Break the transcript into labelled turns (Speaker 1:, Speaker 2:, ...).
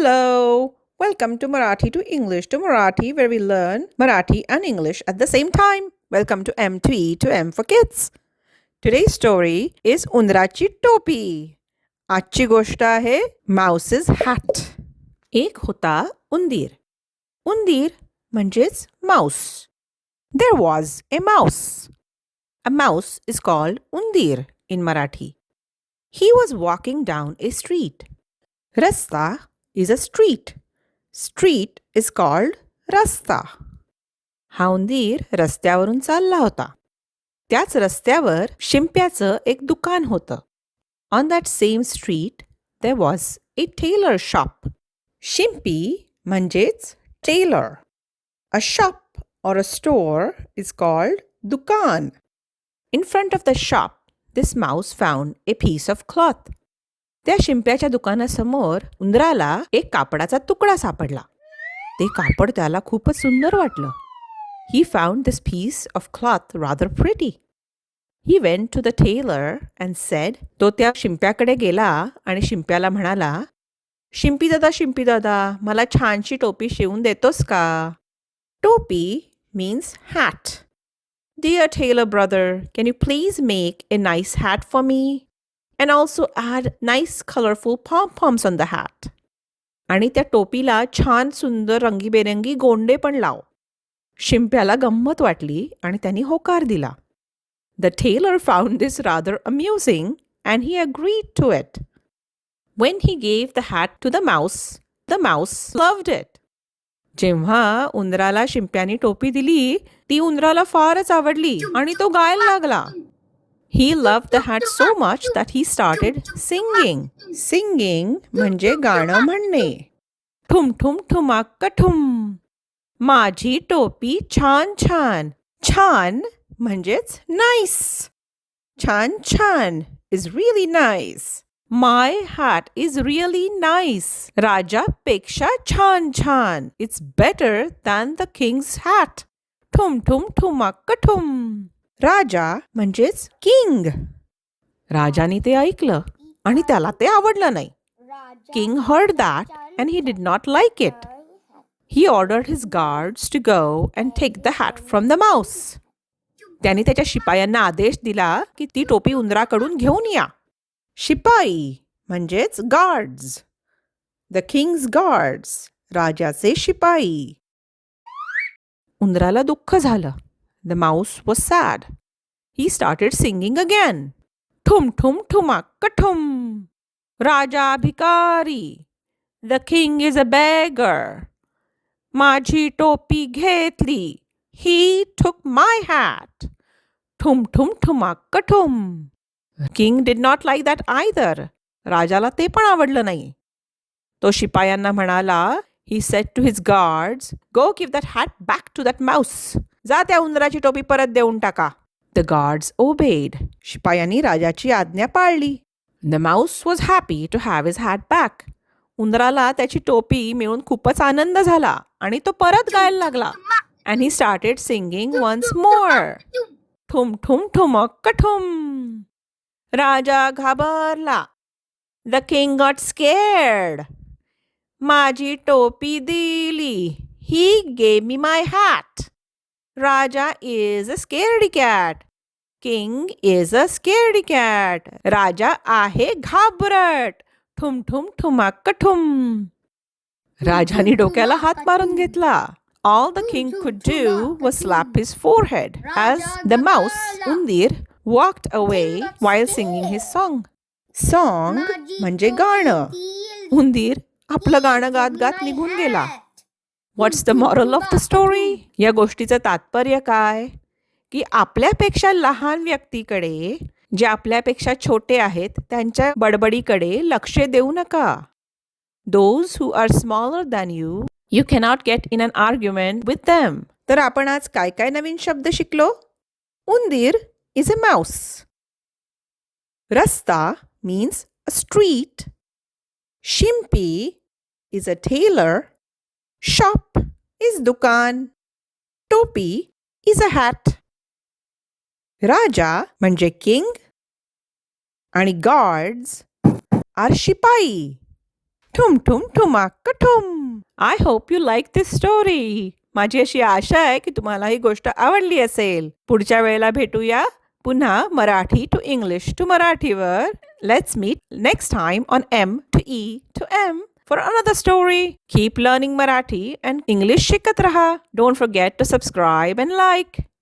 Speaker 1: Hello! Welcome to Marathi to English to Marathi, where we learn Marathi and English at the same time. Welcome to M2E to M for Kids. Today's story is उंदराची टोपी. आजची गोष्ट आहे Mouse's hat. एक होता उंदीर. उंदीर म्हणजेच mouse. There was a mouse. A mouse is called undir in Marathi. He was walking down a street. Rasta is a street. Street is called rasta. हा उंदीर रस्त्यावरून चालला होता. त्याच रस्त्यावर शिंप्याचं एक दुकान होतं. On that same street there was a tailor shop. शिंपी म्हणजेच tailor. A shop or a store is called dukan. In front of the shop, this mouse found a piece of cloth. त्या शिंप्याच्या दुकानासमोर उंदराला एक कापडाचा तुकडा सापडला. ते कापड त्याला खूपच सुंदर वाटलं. He found this piece of cloth rather pretty. He went to the tailor and said, तो त्या शिंप्याकडे गेला आणि शिंप्याला म्हणाला, शिंपी दादा, मला छानशी टोपी शिवून देतोस का? टोपी means hat. Dear tailor brother, can you please make a nice hat for me? And also add nice colorful pom-poms on the hat. आणि त्या टोपीला छान सुंदर रंगीबेरंगी गोंडे पण लाव. शिंप्याला गंमत वाटली आणि त्यांनी होकार दिला. The tailor found this rather amusing and he agreed to it. When he gave the hat to the mouse loved it. जेव्हा उंदराला शिंप्याने टोपी दिली, ती उंदराला फारच आवडली आणि तो गायला लागला. He loved the hat so much that he started singing. Singing म्हणजे गाणं म्हणणे. ठुम ठुम ठुमाक्क ठुम. माझी टोपी छान छान. छान म्हणजेच nice. छान छान is really nice. My hat is really nice. राजापेक्षा छान छान. It's better than the king's hat. ठुम ठुम ठुमाक्क ठुम. राजा म्हणजेच किंग. राजाने ते ऐकलं आणि त्याला ते आवडलं नाही. King heard that and he did not like it. He ordered his guards to go and take the hat from the mouse. त्याने त्याच्या शिपायांना आदेश दिला की ती टोपी उंदराकडून घेऊन या. शिपाई म्हणजेच गार्ड्स. The king's guards. राजाचे शिपाई. उंदराला दुःख झालं. The mouse was sad. He started singing again. Thum thum thumakka thum. Raja भिकारी. The king is a beggar. माझी टोपी घेतली. He took my hat. Thum thum thumakka thum. King did not like that either. राजाला ते पण आवडलं नाही. तो शिपायांना म्हणाला, He said to his guards, Go give that hat back to that mouse. जा त्या उंदराची टोपी परत देऊन टाका. The guards obeyed. शिपायांनी राजाची आज्ञा पाळली. The mouse was happy to have his hat back. उंदराला त्याची टोपी मिळून खूपच आनंद झाला आणि तो परत गायला लागला. And he started singing once more. ठुम ठुम ठुमक्क ठुम. राजा घाबरला. The king got scared. माझी टोपी दिली. He gave me my hat. Raja is a scaredy cat. King is a scaredy cat. राजा आहे घाबरट. ठुम ठुम ठुमाक्क ठुम. राजाने डोक्याला हात मारून घेतला. All the king could do was slap his forehead as the mouse, उंदीर, walked away while singing his song. Song म्हणजे गाणं. उंदीर आपलं गाणं गात गात निघून गेला. What's the moral of the story? या गोष्टीचं तात्पर्य काय? की आपल्यापेक्षा लहान व्यक्तीकडे, जे आपल्यापेक्षा छोटे आहेत, त्यांच्या बडबडीकडे लक्ष देऊ नका. Those who are smaller than you, you cannot get in an argument with them. तर आपण आज काय काय नवीन शब्द शिकलो? उंदीर is a mouse. रस्ता means a street. Shimpi is a tailor. Shop is dukan. टोपी is a hat. राजा म्हणजे king आणि guards are शिपाई. ठुम ठुम ठुमाक ठुम. I hope you like this story. माझी अशी आशा आहे की तुम्हाला ही गोष्ट आवडली असेल. पुढच्या वेळेला भेटूया पुन्हा मराठी टू इंग्लिश टू मराठीवर. Let's meet next time on M to E to M for another story. Keep learning Marathi and English शिकत रहा. Don't forget to subscribe and like.